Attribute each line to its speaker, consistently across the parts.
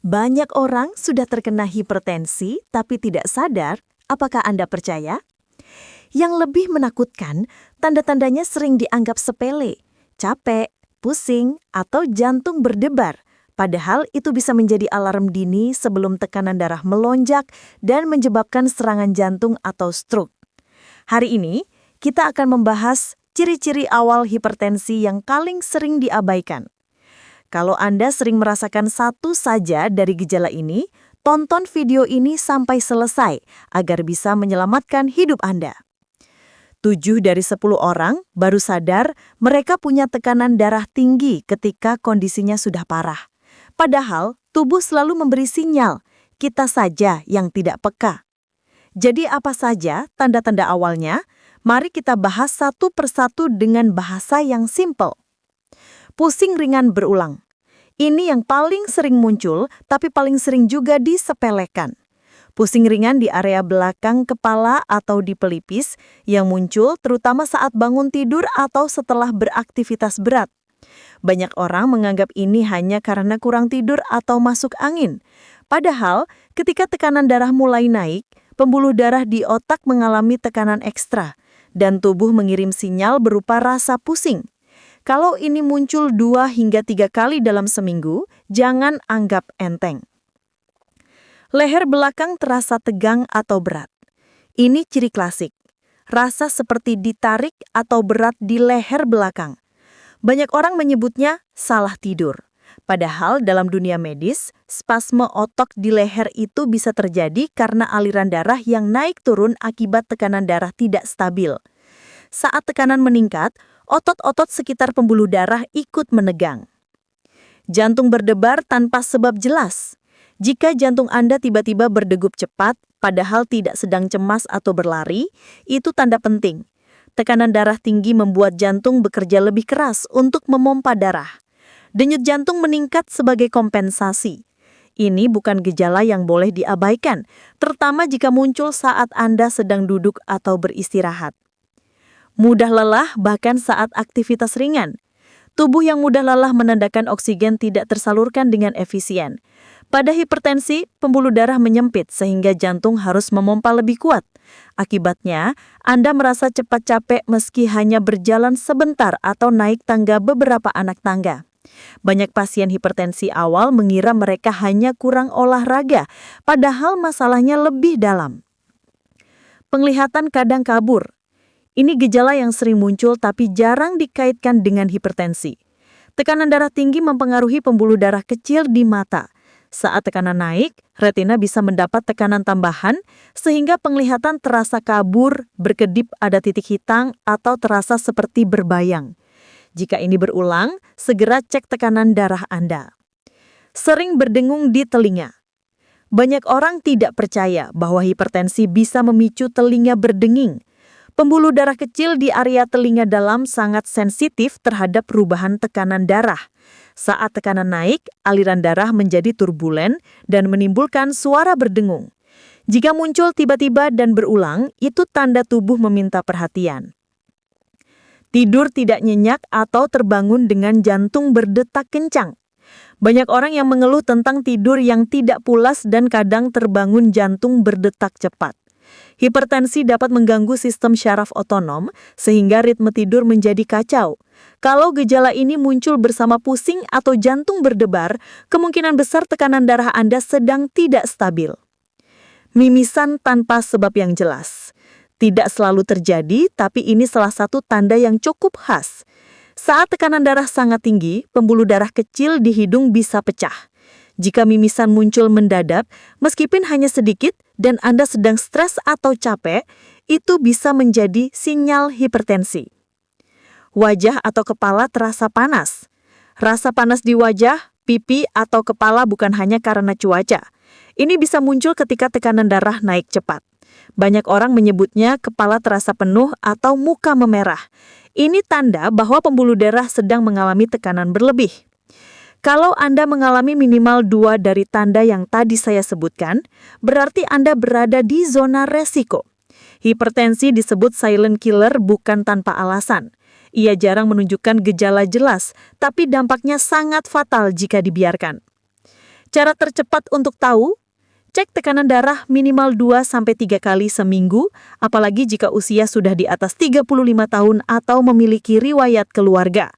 Speaker 1: Banyak orang sudah terkena hipertensi tapi tidak sadar. Apakah Anda percaya? Yang lebih menakutkan, tanda-tandanya sering dianggap sepele, capek, pusing, atau jantung berdebar. Padahal itu bisa menjadi alarm dini sebelum tekanan darah melonjak dan menyebabkan serangan jantung atau stroke. Hari ini, kita akan membahas ciri-ciri awal hipertensi yang paling sering diabaikan. Kalau Anda sering merasakan satu saja dari gejala ini, tonton video ini sampai selesai agar bisa menyelamatkan hidup Anda. 7 dari 10 orang baru sadar mereka punya tekanan darah tinggi ketika kondisinya sudah parah. Padahal tubuh selalu memberi sinyal, kita saja yang tidak peka. Jadi apa saja tanda-tanda awalnya? Mari kita bahas satu persatu dengan bahasa yang simple. Pusing ringan berulang. Ini yang paling sering muncul, tapi paling sering juga disepelekan. Pusing ringan di area belakang kepala atau di pelipis yang muncul terutama saat bangun tidur atau setelah beraktivitas berat. Banyak orang menganggap ini hanya karena kurang tidur atau masuk angin. Padahal, ketika tekanan darah mulai naik, pembuluh darah di otak mengalami tekanan ekstra, dan tubuh mengirim sinyal berupa rasa pusing. Kalau ini muncul 2 hingga 3 kali dalam seminggu, jangan anggap enteng. Leher belakang terasa tegang atau berat. Ini ciri klasik. Rasa seperti ditarik atau berat di leher belakang. Banyak orang menyebutnya salah tidur. Padahal dalam dunia medis, spasme otot di leher itu bisa terjadi karena aliran darah yang naik turun akibat tekanan darah tidak stabil. Saat tekanan meningkat, otot-otot sekitar pembuluh darah ikut menegang. Jantung berdebar tanpa sebab jelas. Jika jantung Anda tiba-tiba berdegup cepat, padahal tidak sedang cemas atau berlari, itu tanda penting. Tekanan darah tinggi membuat jantung bekerja lebih keras untuk memompa darah. Denyut jantung meningkat sebagai kompensasi. Ini bukan gejala yang boleh diabaikan, terutama jika muncul saat Anda sedang duduk atau beristirahat. Mudah lelah bahkan saat aktivitas ringan. Tubuh yang mudah lelah menandakan oksigen tidak tersalurkan dengan efisien. Pada hipertensi, pembuluh darah menyempit sehingga jantung harus memompa lebih kuat. Akibatnya, Anda merasa cepat capek meski hanya berjalan sebentar atau naik tangga beberapa anak tangga. Banyak pasien hipertensi awal mengira mereka hanya kurang olahraga, padahal masalahnya lebih dalam. Penglihatan kadang kabur. Ini gejala yang sering muncul tapi jarang dikaitkan dengan hipertensi. Tekanan darah tinggi mempengaruhi pembuluh darah kecil di mata. Saat tekanan naik, retina bisa mendapat tekanan tambahan sehingga penglihatan terasa kabur, berkedip ada titik hitam, atau terasa seperti berbayang. Jika ini berulang, segera cek tekanan darah Anda. Sering berdengung di telinga. Banyak orang tidak percaya bahwa hipertensi bisa memicu telinga berdenging. Pembuluh darah kecil di area telinga dalam sangat sensitif terhadap perubahan tekanan darah. Saat tekanan naik, aliran darah menjadi turbulen dan menimbulkan suara berdengung. Jika muncul tiba-tiba dan berulang, itu tanda tubuh meminta perhatian. Tidur tidak nyenyak atau terbangun dengan jantung berdetak kencang. Banyak orang yang mengeluh tentang tidur yang tidak pulas dan kadang terbangun jantung berdetak cepat. Hipertensi dapat mengganggu sistem syaraf otonom sehingga ritme tidur menjadi kacau. Kalau gejala ini muncul bersama pusing atau jantung berdebar, kemungkinan besar tekanan darah Anda sedang tidak stabil. Mimisan tanpa sebab yang jelas. Tidak selalu terjadi, tapi ini salah satu tanda yang cukup khas. Saat tekanan darah sangat tinggi, pembuluh darah kecil di hidung bisa pecah. Jika mimisan muncul mendadak, meskipun hanya sedikit dan Anda sedang stres atau capek, itu bisa menjadi sinyal hipertensi. Wajah atau kepala terasa panas. Rasa panas di wajah, pipi, atau kepala bukan hanya karena cuaca. Ini bisa muncul ketika tekanan darah naik cepat. Banyak orang menyebutnya kepala terasa penuh atau muka memerah. Ini tanda bahwa pembuluh darah sedang mengalami tekanan berlebih. Kalau Anda mengalami minimal 2 dari tanda yang tadi saya sebutkan, berarti Anda berada di zona resiko. Hipertensi disebut silent killer bukan tanpa alasan. Ia jarang menunjukkan gejala jelas, tapi dampaknya sangat fatal jika dibiarkan. Cara tercepat untuk tahu, cek tekanan darah minimal 2-3 kali seminggu, apalagi jika usia sudah di atas 35 tahun atau memiliki riwayat keluarga.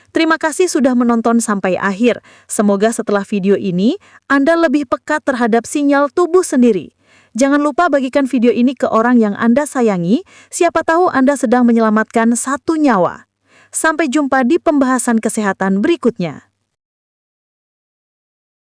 Speaker 1: Terima kasih sudah menonton sampai akhir. Semoga setelah video ini, Anda lebih peka terhadap sinyal tubuh sendiri. Jangan lupa bagikan video ini ke orang yang Anda sayangi, siapa tahu Anda sedang menyelamatkan satu nyawa. Sampai jumpa di pembahasan kesehatan berikutnya.